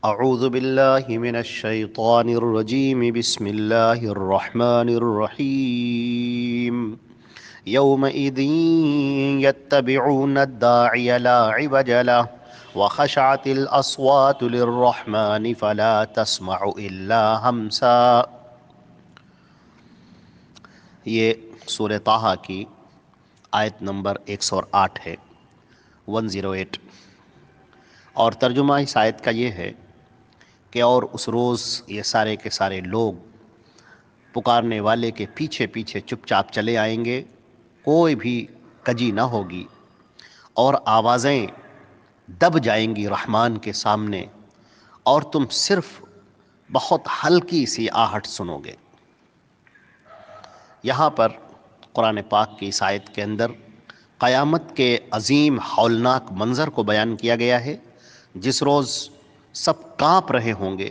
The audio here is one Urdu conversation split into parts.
اعوذ باللہ من الشیطان الرجیم بسم اللہ الرحمن الرحیم یومئذ یتبعون الداعی لا عوج له وخشعت الاصوات للرحمن فلا تسمع الا ہمسا۔ یہ سورہ طٰہٰ کی آیت نمبر 108 ہے، 108۔ اور ترجمہ اس آیت کا یہ ہے کہ اور اس روز یہ سارے کے سارے لوگ پکارنے والے کے پیچھے پیچھے چپ چاپ چلے آئیں گے، کوئی بھی کجی نہ ہوگی، اور آوازیں دب جائیں گی رحمان کے سامنے، اور تم صرف بہت ہلکی سی آہٹ سنو گے۔ یہاں پر قرآن پاک کی اس آیت کے اندر قیامت کے عظیم ہولناک منظر کو بیان کیا گیا ہے، جس روز سب کانپ رہے ہوں گے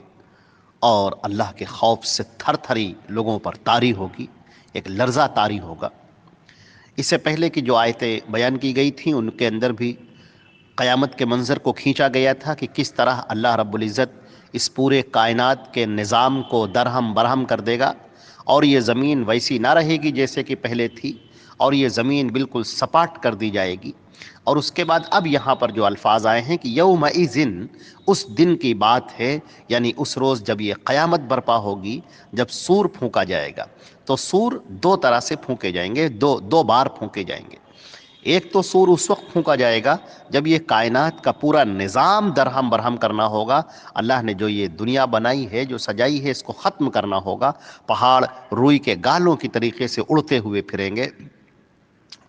اور اللہ کے خوف سے تھر تھری لوگوں پر طاری ہوگی، ایک لرزہ طاری ہوگا۔ اس سے پہلے کی جو آیتیں بیان کی گئی تھیں ان کے اندر بھی قیامت کے منظر کو کھینچا گیا تھا کہ کس طرح اللہ رب العزت اس پورے کائنات کے نظام کو درہم برہم کر دے گا، اور یہ زمین ویسی نہ رہے گی جیسے کہ پہلے تھی، اور یہ زمین بالکل سپاٹ کر دی جائے گی۔ اور اس کے بعد اب یہاں پر جو الفاظ آئے ہیں کہ یومئذ، اس دن کی بات ہے، یعنی اس روز جب یہ قیامت برپا ہوگی، جب سور پھونکا جائے گا۔ تو سور دو طرح سے پھونکے جائیں گے، دو بار پھونکے جائیں گے۔ ایک تو سور اس وقت پھونکا جائے گا جب یہ کائنات کا پورا نظام درہم برہم کرنا ہوگا، اللہ نے جو یہ دنیا بنائی ہے، جو سجائی ہے، اس کو ختم کرنا ہوگا۔ پہاڑ روئی کے گالوں کی طریقے سے اڑتے ہوئے پھریں گے،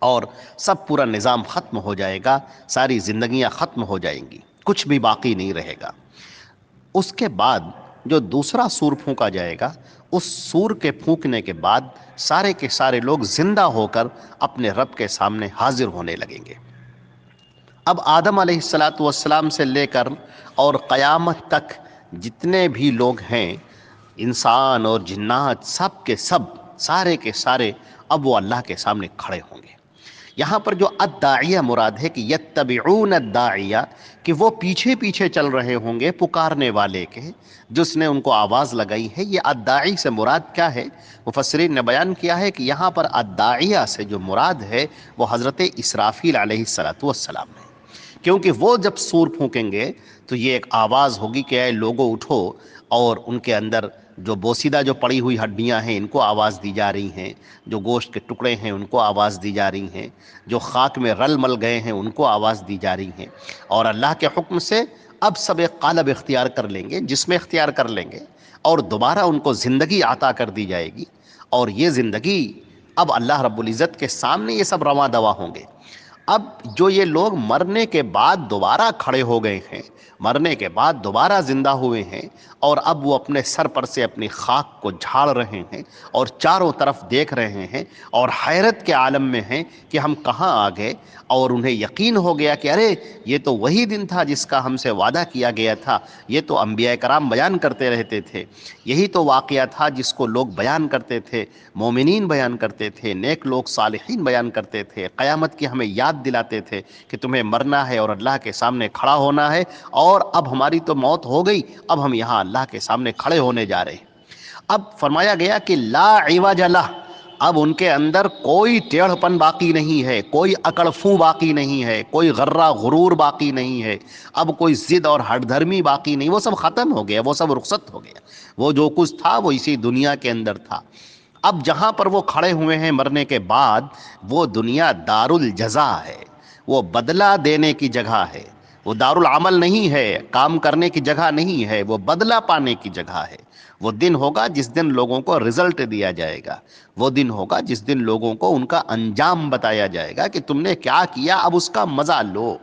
اور سب پورا نظام ختم ہو جائے گا، ساری زندگیاں ختم ہو جائیں گی، کچھ بھی باقی نہیں رہے گا۔ اس کے بعد جو دوسرا سور پھونکا جائے گا، اس سور کے پھونکنے کے بعد سارے کے سارے لوگ زندہ ہو کر اپنے رب کے سامنے حاضر ہونے لگیں گے۔ اب آدم علیہ السلام سے لے کر اور قیامت تک جتنے بھی لوگ ہیں، انسان اور جنات، سب کے سب، سارے کے سارے اب وہ اللہ کے سامنے کھڑے ہوں گے۔ یہاں پر جو الداعیہ مراد ہے کہ یتبعون الداعیہ، کہ وہ پیچھے پیچھے چل رہے ہوں گے پکارنے والے کے، جس نے ان کو آواز لگائی ہے۔ یہ الداعی سے مراد کیا ہے؟ مفسرین نے بیان کیا ہے کہ یہاں پر الداعیہ سے جو مراد ہے وہ حضرت اسرافیل علیہ السلام ہے، کیونکہ وہ جب سور پھونکیں گے تو یہ ایک آواز ہوگی کہ اے لوگو اٹھو، اور ان کے اندر جو بوسیدہ جو پڑی ہوئی ہڈیاں ہیں ان کو آواز دی جا رہی ہیں، جو گوشت کے ٹکڑے ہیں ان کو آواز دی جا رہی ہیں، جو خاک میں رل مل گئے ہیں ان کو آواز دی جا رہی ہیں، اور اللہ کے حکم سے اب سب ایک قالب اختیار کر لیں گے، جسم اختیار کر لیں گے، اور دوبارہ ان کو زندگی عطا کر دی جائے گی، اور یہ زندگی اب اللہ رب العزت کے سامنے یہ سب رواں دواں ہوں گے۔ اب جو یہ لوگ مرنے کے بعد دوبارہ کھڑے ہو گئے ہیں، مرنے کے بعد دوبارہ زندہ ہوئے ہیں، اور اب وہ اپنے سر پر سے اپنی خاک کو جھاڑ رہے ہیں اور چاروں طرف دیکھ رہے ہیں، اور حیرت کے عالم میں ہیں کہ ہم کہاں آ گئے، اور انہیں یقین ہو گیا کہ ارے یہ تو وہی دن تھا جس کا ہم سے وعدہ کیا گیا تھا، یہ تو انبیاء کرام بیان کرتے رہتے تھے، یہی تو واقعہ تھا جس کو لوگ بیان کرتے تھے، مومنین بیان کرتے تھے، نیک لوگ صالحین بیان کرتے تھے، قیامت کی ہمیں یاد دلاتے تھے کہ تمہیں مرنا ہے اور اللہ کے سامنے کھڑا ہونا ہے، اور اب ہماری تو موت ہو گئی، اب ہم یہاں اللہ کے سامنے کھڑے ہونے جا رہے ہیں۔ اب فرمایا گیا کہ لا عوج لہ، اب ان کے اندر کوئی ٹیڑھ پن باقی نہیں ہے، کوئی اکڑ فوں باقی نہیں ہے، کوئی غرہ غرور باقی نہیں ہے، اب کوئی ضد اور ہٹ دھرمی باقی نہیں، وہ سب ختم ہو گیا، وہ سب رخصت ہو گیا، وہ جو کچھ تھا وہ اسی دنیا کے اندر تھا۔ اب جہاں پر وہ کھڑے ہوئے ہیں مرنے کے بعد، وہ دنیا دار الجزا ہے، وہ بدلہ دینے کی جگہ ہے، وہ دار العمل نہیں ہے، کام کرنے کی جگہ نہیں ہے، وہ بدلہ پانے کی جگہ ہے۔ وہ دن ہوگا جس دن لوگوں کو رزلٹ دیا جائے گا، وہ دن ہوگا جس دن لوگوں کو ان کا انجام بتایا جائے گا کہ تم نے کیا کیا، اب اس کا مزہ لو،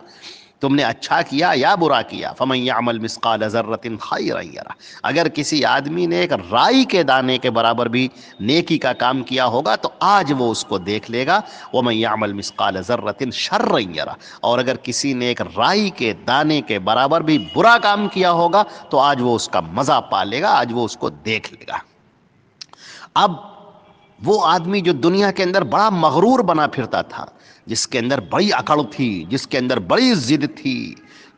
تم نے اچھا کیا یا برا کیا۔ فَمَن يَعْمَلْ مِثْقَالَ ذَرَّةٍ خَيْرًا يَرَهُ، اگر کسی آدمی نے ایک رائی کے دانے کے برابر بھی نیکی کا کام کیا ہوگا تو آج وہ اس کو دیکھ لے گا۔ وَمَن يَعْمَلْ مِثْقَالَ ذَرَّةٍ شَرًّا يَرَهُ، اور اگر کسی نے ایک رائی کے دانے کے برابر بھی برا کام کیا ہوگا تو آج وہ اس کا مزہ پا لے گا، آج وہ اس کو دیکھ لے گا۔ اب وہ آدمی جو دنیا کے اندر بڑا مغرور بنا پھرتا تھا، جس کے اندر بڑی اکڑ تھی، جس کے اندر بڑی ضد تھی،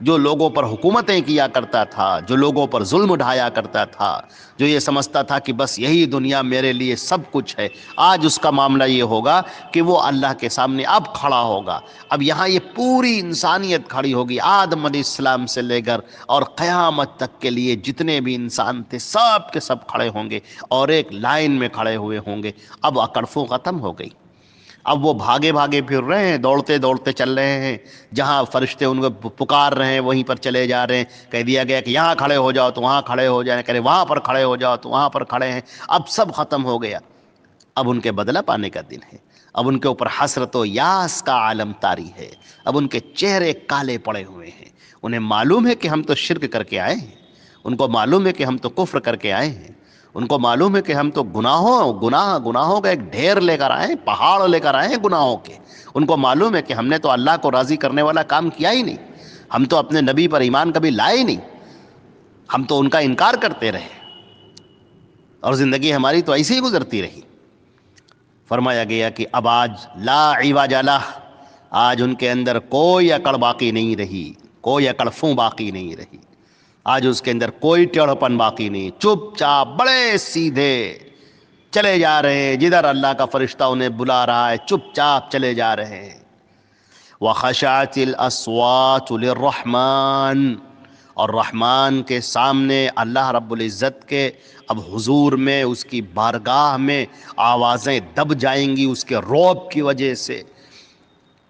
جو لوگوں پر حکومتیں کیا کرتا تھا، جو لوگوں پر ظلم اٹھایا کرتا تھا، جو یہ سمجھتا تھا کہ بس یہی دنیا میرے لیے سب کچھ ہے، آج اس کا معاملہ یہ ہوگا کہ وہ اللہ کے سامنے اب کھڑا ہوگا۔ اب یہاں یہ پوری انسانیت کھڑی ہوگی، آدم علیہ السلام سے لے کر اور قیامت تک کے لیے جتنے بھی انسان تھے سب کے سب کھڑے ہوں گے اور ایک لائن میں کھڑے ہوئے ہوں گے۔ اب اکڑفوں ختم ہو گئی، اب وہ بھاگے بھاگے پھر رہے ہیں، دوڑتے دوڑتے چل رہے ہیں، جہاں فرشتے ان کو پکار رہے ہیں وہیں پر چلے جا رہے ہیں۔ کہہ دیا گیا کہ یہاں کھڑے ہو جاؤ تو وہاں کھڑے ہو جائیں، کہہ وہاں پر کھڑے ہو جاؤ تو وہاں پر کھڑے ہیں۔ اب سب ختم ہو گیا، اب ان کے بدلہ پانے کا دن ہے۔ اب ان کے اوپر حسرت و یاس کا عالم طاری ہے، اب ان کے چہرے کالے پڑے ہوئے ہیں۔ انہیں معلوم ہے کہ ہم تو شرک کر کے آئے ہیں، ان کو معلوم ہے کہ ہم تو کفر کر کے آئے ہیں، ان کو معلوم ہے کہ ہم تو گناہوں کا ایک ڈھیر لے کر آئے ہیں، پہاڑ لے کر آئے ہیں گناہوں کے۔ ان کو معلوم ہے کہ ہم نے تو اللہ کو راضی کرنے والا کام کیا ہی نہیں، ہم تو اپنے نبی پر ایمان کبھی لائے نہیں، ہم تو ان کا انکار کرتے رہے اور زندگی ہماری تو ایسے ہی گزرتی رہی۔ فرمایا گیا کہ اب آج لا عوج لہ، آج ان کے اندر کوئی اکڑ باقی نہیں رہی، کوئی اکڑ فوں باقی نہیں رہی، آج اس کے اندر کوئی ٹیڑھپن باقی نہیں، چپ چاپ بڑے سیدھے چلے جا رہے ہیں، جدھر اللہ کا فرشتہ انہیں بلا رہا ہے چپ چاپ چلے جا رہے ہیں۔ وَخَشَعَتِ الْأَصْوَاتُ لِلرَّحْمَنِ، اور رحمان کے سامنے اللہ رب العزت کے اب حضور میں، اس کی بارگاہ میں آوازیں دب جائیں گی، اس کے رعب کی وجہ سے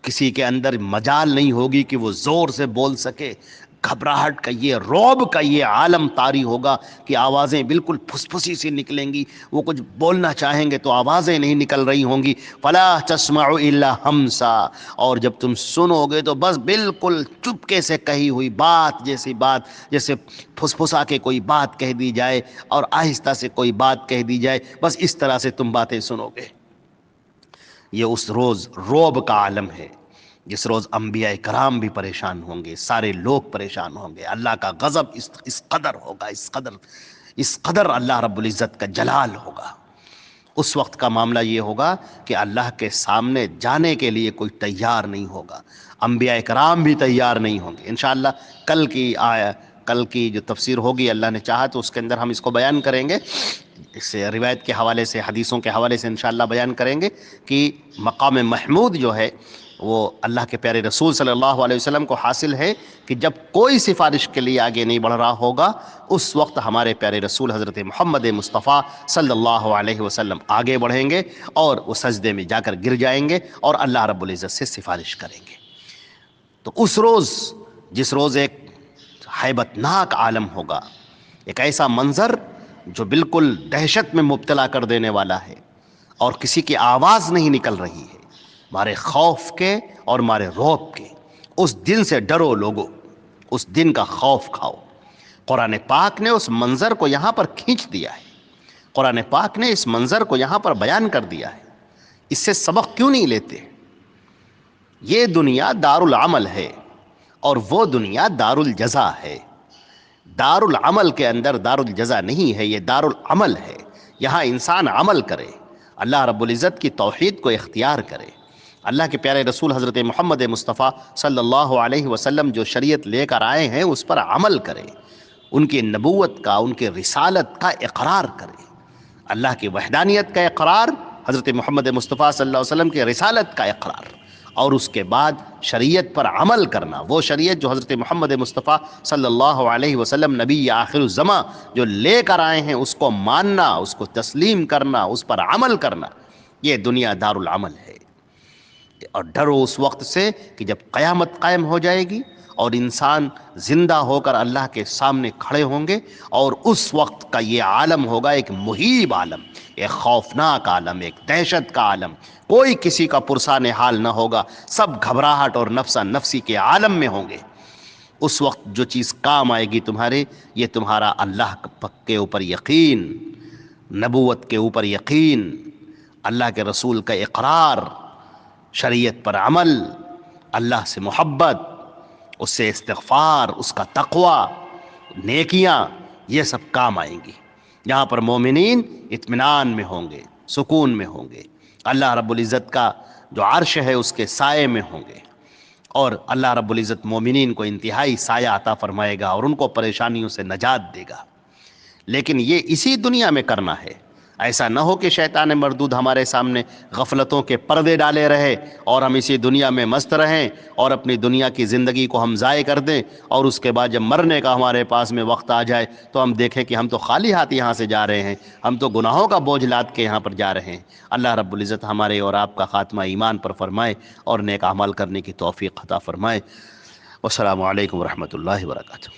کسی کے اندر مجال نہیں ہوگی کہ وہ زور سے بول سکے۔ گھبراہٹ کا یہ، رعب کا یہ عالم طاری ہوگا کہ آوازیں بالکل پھسپھسی سی نکلیں گی، وہ کچھ بولنا چاہیں گے تو آوازیں نہیں نکل رہی ہوں گی۔ فلا تسمع الا ہمسا، اور جب تم سنو گے تو بس بالکل چپکے سے کہی ہوئی بات جیسی بات، جیسے پھسپھسا کے کوئی بات کہہ دی جائے اور آہستہ سے کوئی بات کہہ دی جائے، بس اس طرح سے تم باتیں سنو گے۔ یہ اس روز رعب کا عالم ہے، جس روز انبیاء کرام بھی پریشان ہوں گے، سارے لوگ پریشان ہوں گے، اللہ کا غضب اس قدر ہوگا، اس قدر اللہ رب العزت کا جلال ہوگا۔ اس وقت کا معاملہ یہ ہوگا کہ اللہ کے سامنے جانے کے لیے کوئی تیار نہیں ہوگا، انبیاء کرام بھی تیار نہیں ہوں گے۔ انشاءاللہ کل کی جو تفسیر ہوگی، اللہ نے چاہا تو اس کے اندر ہم اس کو بیان کریں گے، اس سے روایت کے حوالے سے، حدیثوں کے حوالے سے انشاءاللہ بیان کریں گے کہ مقام محمود جو ہے وہ اللہ کے پیارے رسول صلی اللہ علیہ وسلم کو حاصل ہے کہ جب کوئی سفارش کے لیے آگے نہیں بڑھ رہا ہوگا، اس وقت ہمارے پیارے رسول حضرت محمد مصطفیٰ صلی اللہ علیہ وسلم آگے بڑھیں گے اور وہ سجدے میں جا کر گر جائیں گے اور اللہ رب العزت سے سفارش کریں گے۔ تو اس روز، جس روز ایک ہیبت ناک عالم ہوگا، ایک ایسا منظر جو بالکل دہشت میں مبتلا کر دینے والا ہے اور کسی کی آواز نہیں نکل رہی ہے، مارے خوف کے اور مارے رعب کے، اس دن سے ڈرو لوگو، اس دن کا خوف کھاؤ۔ قرآن پاک نے اس منظر کو یہاں پر کھینچ دیا ہے، قرآن پاک نے اس منظر کو یہاں پر بیان کر دیا ہے۔ اس سے سبق کیوں نہیں لیتے؟ یہ دنیا دار العمل ہے اور وہ دنیا دار الجزا ہے۔ دار العمل کے اندر دار الجزا نہیں ہے، یہ دار العمل ہے، یہاں انسان عمل کرے، اللہ رب العزت کی توحید کو اختیار کرے، اللہ کے پیارے رسول حضرت محمد مصطفیٰ صلی اللہ علیہ وسلم جو شریعت لے کر آئے ہیں اس پر عمل کرے، ان کی نبوت کا، ان کے رسالت کا اقرار کرے، اللہ کی وحدانیت کا اقرار، حضرت محمد مصطفیٰ صلی اللہ علیہ وسلم کے رسالت کا اقرار، اور اس کے بعد شریعت پر عمل کرنا، وہ شریعت جو حضرت محمد مصطفیٰ صلی اللہ علیہ وسلم نبی آخر الزماں جو لے کر آئے ہیں اس کو ماننا، اس کو تسلیم کرنا، اس پر عمل کرنا، یہ دنیا دار العمل ہے۔ اور ڈرو اس وقت سے کہ جب قیامت قائم ہو جائے گی اور انسان زندہ ہو کر اللہ کے سامنے کھڑے ہوں گے، اور اس وقت کا یہ عالم ہوگا ایک مہیب عالم، ایک خوفناک عالم، ایک دہشت کا عالم، کوئی کسی کا پرسان حال نہ ہوگا، سب گھبراہٹ اور نفسا نفسی کے عالم میں ہوں گے۔ اس وقت جو چیز کام آئے گی تمہارے، یہ تمہارا اللہ کے اوپر یقین، نبوت کے اوپر یقین، اللہ کے رسول کا اقرار، شریعت پر عمل، اللہ سے محبت، اس سے استغفار، اس کا تقوی، نیکیاں، یہ سب کام آئیں گی۔ یہاں پر مومنین اطمینان میں ہوں گے، سکون میں ہوں گے، اللہ رب العزت کا جو عرش ہے اس کے سائے میں ہوں گے، اور اللہ رب العزت مومنین کو انتہائی سایہ عطا فرمائے گا اور ان کو پریشانیوں سے نجات دے گا. لیکن یہ اسی دنیا میں کرنا ہے. ایسا نہ ہو کہ شیطان مردود ہمارے سامنے غفلتوں کے پردے ڈالے رہے اور ہم اسی دنیا میں مست رہیں اور اپنی دنیا کی زندگی کو ہم ضائع کر دیں، اور اس کے بعد جب مرنے کا ہمارے پاس میں وقت آ جائے تو ہم دیکھیں کہ ہم تو خالی ہاتھ یہاں سے جا رہے ہیں، ہم تو گناہوں کا بوجھ لاد کے یہاں پر جا رہے ہیں. اللہ رب العزت ہمارے اور آپ کا خاتمہ ایمان پر فرمائے اور نیک اعمال کرنے کی توفیق عطا فرمائے. والسلام علیکم ورحمۃ اللہ وبرکاتہ.